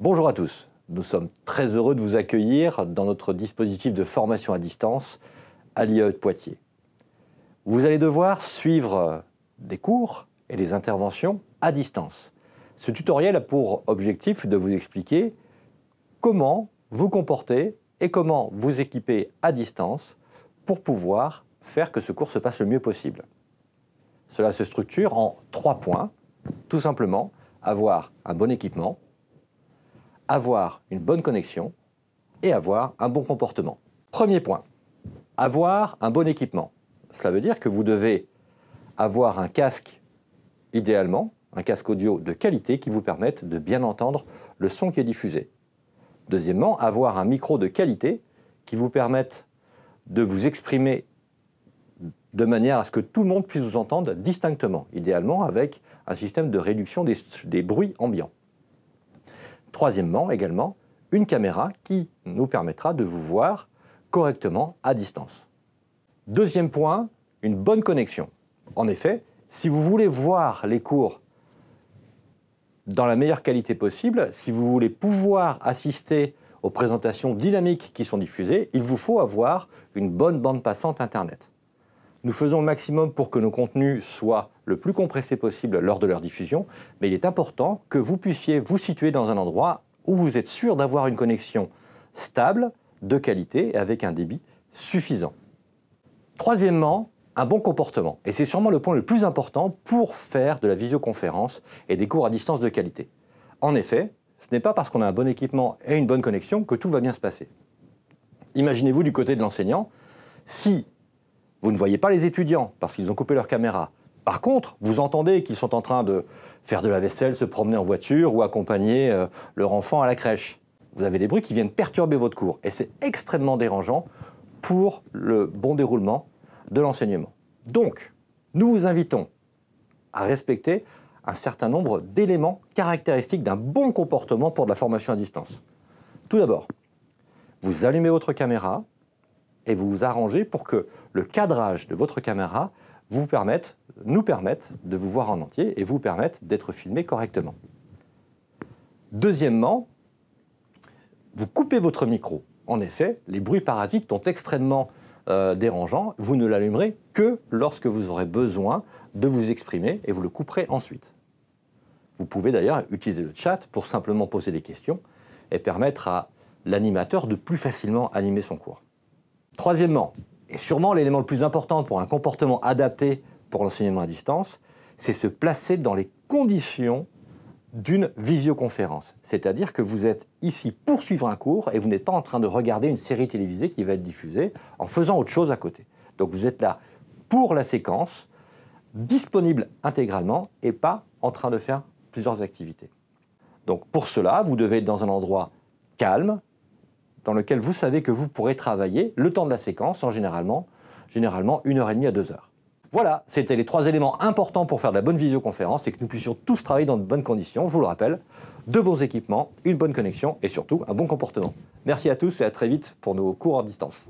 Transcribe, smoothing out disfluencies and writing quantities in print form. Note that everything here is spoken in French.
Bonjour à tous, nous sommes très heureux de vous accueillir dans notre dispositif de formation à distance à l'IAE de Poitiers. Vous allez devoir suivre des cours et des interventions à distance. Ce tutoriel a pour objectif de vous expliquer comment vous comporter et comment vous équiper à distance pour pouvoir faire que ce cours se passe le mieux possible. Cela se structure en 3 points. Tout simplement, avoir un bon équipement, avoir une bonne connexion et avoir un bon comportement. Premier point, avoir un bon équipement. Cela veut dire que vous devez avoir un casque, idéalement, un casque audio de qualité qui vous permette de bien entendre le son qui est diffusé. Deuxièmement, avoir un micro de qualité qui vous permette de vous exprimer de manière à ce que tout le monde puisse vous entendre distinctement, idéalement avec un système de réduction des bruits ambiants. Troisièmement, également, une caméra qui nous permettra de vous voir correctement à distance. Deuxième point, une bonne connexion. En effet, si vous voulez voir les cours dans la meilleure qualité possible, si vous voulez pouvoir assister aux présentations dynamiques qui sont diffusées, il vous faut avoir une bonne bande passante Internet. Nous faisons le maximum pour que nos contenus soient le plus compressés possible lors de leur diffusion, mais il est important que vous puissiez vous situer dans un endroit où vous êtes sûr d'avoir une connexion stable, de qualité et avec un débit suffisant. Troisièmement, un bon comportement. Et c'est sûrement le point le plus important pour faire de la visioconférence et des cours à distance de qualité. En effet, ce n'est pas parce qu'on a un bon équipement et une bonne connexion que tout va bien se passer. Imaginez-vous du côté de l'enseignant, si vous ne voyez pas les étudiants parce qu'ils ont coupé leur caméra. Par contre, vous entendez qu'ils sont en train de faire de la vaisselle, se promener en voiture ou accompagner leur enfant à la crèche. Vous avez des bruits qui viennent perturber votre cours et c'est extrêmement dérangeant pour le bon déroulement de l'enseignement. Donc, nous vous invitons à respecter un certain nombre d'éléments caractéristiques d'un bon comportement pour de la formation à distance. Tout d'abord, vous allumez votre caméra et vous vous arrangez pour que le cadrage de votre caméra nous permette de vous voir en entier et vous permette d'être filmé correctement. Deuxièmement, vous coupez votre micro. En effet, les bruits parasites sont extrêmement dérangeants. Vous ne l'allumerez que lorsque vous aurez besoin de vous exprimer et vous le couperez ensuite. Vous pouvez d'ailleurs utiliser le chat pour simplement poser des questions et permettre à l'animateur de plus facilement animer son cours. Troisièmement, et sûrement l'élément le plus important pour un comportement adapté pour l'enseignement à distance, c'est se placer dans les conditions d'une visioconférence. C'est-à-dire que vous êtes ici pour suivre un cours et vous n'êtes pas en train de regarder une série télévisée qui va être diffusée en faisant autre chose à côté. Donc vous êtes là pour la séquence, disponible intégralement et pas en train de faire plusieurs activités. Donc pour cela, vous devez être dans un endroit calme, dans lequel vous savez que vous pourrez travailler le temps de la séquence, en généralement 1h30 à 2 heures. Voilà, c'était les 3 éléments importants pour faire de la bonne visioconférence et que nous puissions tous travailler dans de bonnes conditions. Je vous le rappelle, de bons équipements, une bonne connexion et surtout un bon comportement. Merci à tous et à très vite pour nos cours en distance.